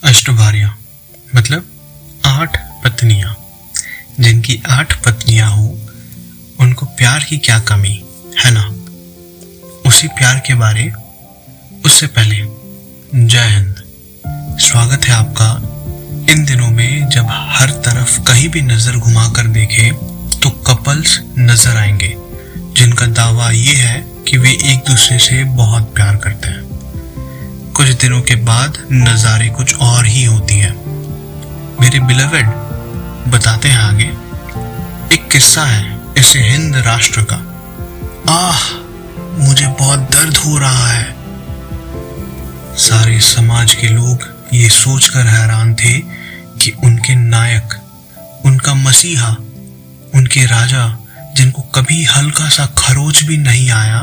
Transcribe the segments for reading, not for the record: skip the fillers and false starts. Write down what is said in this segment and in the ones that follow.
अष्टभार्या मतलब 8 पत्नियां। जिनकी 8 पत्नियां हो उनको प्यार की क्या कमी है ना। उसी प्यार के बारे उससे पहले जय हिंद। स्वागत है आपका इन दिनों में जब हर तरफ कहीं भी नजर घुमाकर देखे तो कपल्स नजर आएंगे जिनका दावा ये है कि वे एक दूसरे से बहुत प्यार करते हैं। कुछ दिनों के बाद नजारे कुछ और ही होती है। मेरे बिलवेड बताते हैं आगे। एक किस्सा है इसे हिंद राष्ट्र का। मुझे बहुत दर्द हो रहा है। सारे समाज के लोग ये सोचकर हैरान थे कि उनके नायक, उनका मसीहा, उनके राजा, जिनको कभी हल्का सा खरोच भी नहीं आया,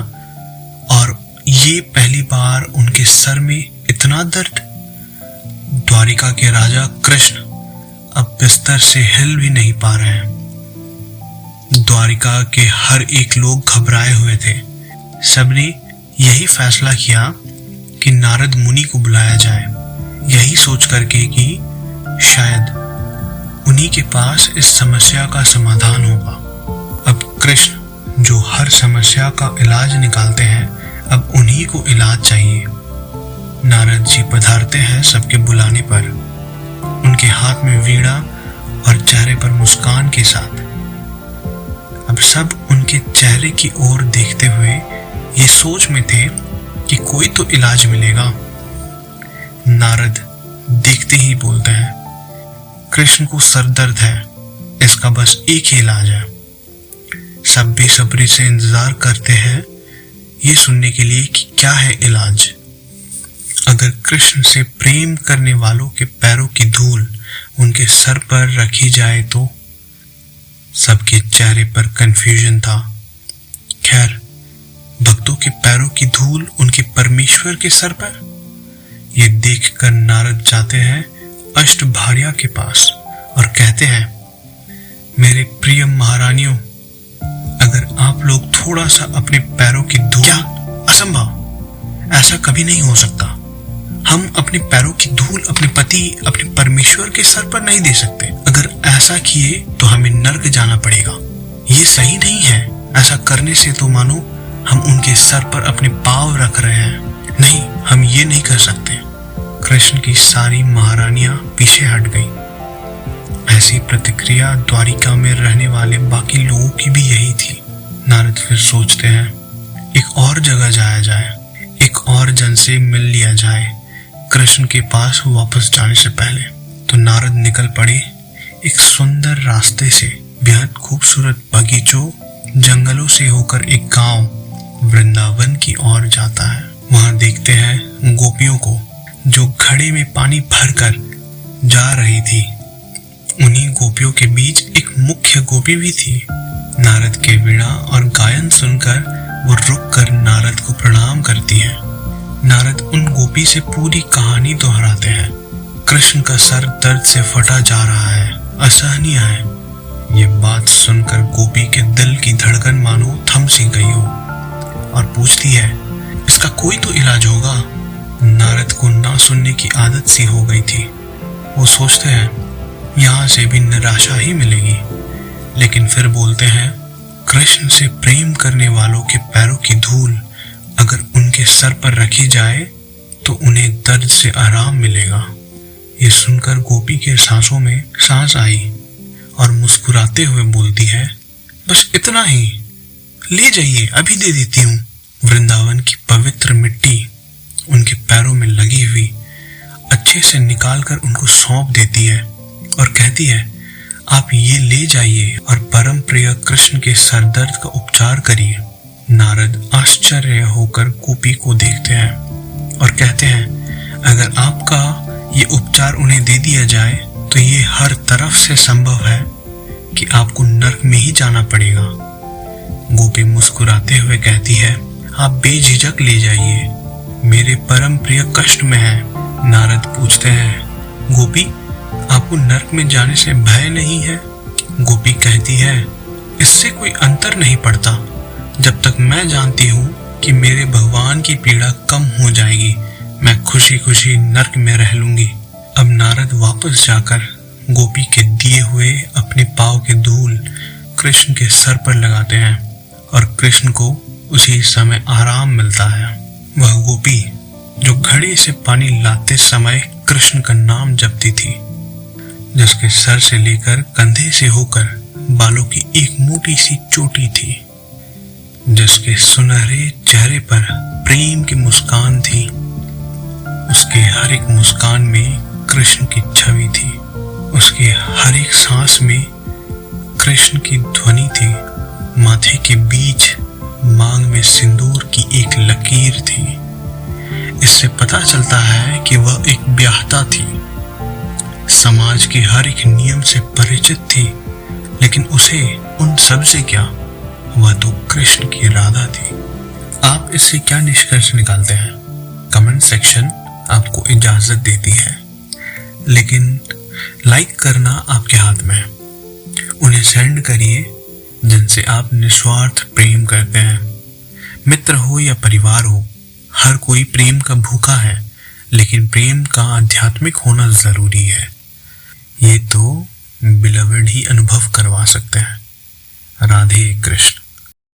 और ये पहली बार उनके सर में इतना दर्द। द्वारिका के राजा कृष्ण अब बिस्तर से हिल भी नहीं पा रहे हैं। द्वारिका के हर एक लोग घबराए हुए थे। सबने यही फैसला किया कि नारद मुनि को बुलाया जाए, यही सोच करके कि शायद उन्हीं के पास इस समस्या का समाधान होगा। अब कृष्ण जो हर समस्या का इलाज निकालते हैं, अब उन्हीं को इलाज चाहिए। नारद जी पधारते हैं सबके बुलाने पर, उनके हाथ में वीणा और चेहरे पर मुस्कान के साथ। अब सब उनके चेहरे की ओर देखते हुए ये सोच में थे कि कोई तो इलाज मिलेगा। नारद देखते ही बोलते हैं, कृष्ण को सर दर्द है, इसका बस एक ही इलाज है। सब बेसब्री से इंतजार करते हैं ये सुनने के लिए कि क्या है इलाज। अगर कृष्ण से प्रेम करने वालों के पैरों की धूल उनके सर पर रखी जाए तो। सबके चेहरे पर कंफ्यूजन था। खैर, भक्तों के पैरों की धूल उनके परमेश्वर के सर पर। यह देखकर नारद जाते हैं अष्टभार्या के पास और कहते हैं, मेरे प्रिय महारानियों, अगर आप लोग थोड़ा सा अपने पैरों की धूल। क्या? असंभव, ऐसा कभी नहीं हो सकता। हम अपने पैरों की धूल अपने पति, अपने परमेश्वर के सर पर नहीं दे सकते। अगर ऐसा किए तो हमें नर्क जाना पड़ेगा। ये सही नहीं है। ऐसा करने से तो मानो हम उनके सर पर अपने पांव रख रहे हैं। नहीं, हम ये नहीं कर सकते। कृष्ण की सारी महारानियां पीछे हट गईं। ऐसी प्रतिक्रिया द्वारिका में रहने वाले बाकी लोगों की भी यही थी। नारद फिर सोचते हैं, एक और जगह जाया जाए, एक और जन से मिल लिया जाए कृष्ण के पास वापस जाने से पहले। तो नारद निकल पड़े एक सुंदर रास्ते से। बेहद खूबसूरत बगीचों, जंगलों से होकर एक गांव वृंदावन की ओर जाता है। वहां देखते हैं गोपियों को जो घड़े में पानी भरकर जा रही थी। उन्हीं गोपियों के बीच एक मुख्य गोपी भी थी। नारद के वीणा और गायन सुनकर वो रुककर नारद को प्रणाम करती है। नारद उन गोपी से पूरी कहानी दोहराते हैं। कृष्ण का सर दर्द से फटा जा रहा है, असहनीय है। ये बात सुनकर गोपी के दिल की धड़कन मानो थम सी गई हो और पूछती है, इसका कोई तो इलाज होगा। नारद को ना सुनने की आदत सी हो गई थी। वो सोचते हैं यहाँ से भी निराशा ही मिलेगी, लेकिन फिर बोलते हैं, कृष्ण से प्रेम करने वालों के पैरों की धूल अगर उनके सर पर रखी जाए तो उन्हें दर्द से आराम मिलेगा। ये सुनकर गोपी के सांसों में सांस आई और मुस्कुराते हुए बोलती है, बस इतना ही, ले जाइए, अभी दे देती हूँ। वृंदावन की पवित्र मिट्टी उनके पैरों में लगी हुई अच्छे से निकालकर उनको सौंप देती है और कहती है, आप ये ले जाइए और परम प्रिय कृष्ण के सर दर्द का उपचार करिए। नारद आश्चर्य होकर गोपी को देखते हैं और कहते हैं, अगर आपका ये उपचार उन्हें दे दिया जाए तो ये हर तरफ से संभव है कि आपको नर्क में ही जाना पड़ेगा। गोपी मुस्कुराते हुए कहती है, आप बेझिझक ले जाइए, मेरे परम प्रिय कष्ट में है। नारद पूछते हैं, गोपी, आपको नर्क में जाने से भय नहीं है? गोपी कहती है, इससे कोई अंतर नहीं पड़ता। जब तक मैं जानती हूँ कि मेरे भगवान की पीड़ा कम हो जाएगी, मैं खुशी खुशी नर्क में रह लूंगी। अब नारद वापस जाकर गोपी के दिए हुए अपने पाँव के धूल कृष्ण के सर पर लगाते हैं और कृष्ण को उसी समय आराम मिलता है। वह गोपी जो घड़े से पानी लाते समय कृष्ण का नाम जपती थी, जिसके सर से लेकर कंधे से होकर बालों की एक मोटी सी चोटी थी, जिसके सुनहरे चेहरे पर प्रेम की मुस्कान थी, उसके हर एक मुस्कान में कृष्ण की छवि थी, उसके हर एक सांस में कृष्ण की ध्वनि थी, माथे के बीच मांग में सिंदूर की एक लकीर थी। इससे पता चलता है कि वह एक ब्याहता थी, समाज के हर एक नियम से परिचित थी, लेकिन उसे उन सब से क्या, वह तो कृष्ण की राधा थी। आप इससे क्या निष्कर्ष निकालते हैं? कमेंट सेक्शन आपको इजाजत देती है, लेकिन लाइक करना आपके हाथ में है। उन्हें सेंड करिए जिनसे आप निस्वार्थ प्रेम करते हैं। मित्र हो या परिवार हो, हर कोई प्रेम का भूखा है, लेकिन प्रेम का आध्यात्मिक होना जरूरी है। ये तो बिलवड ही अनुभव करवा सकते हैं। राधे कृष्ण।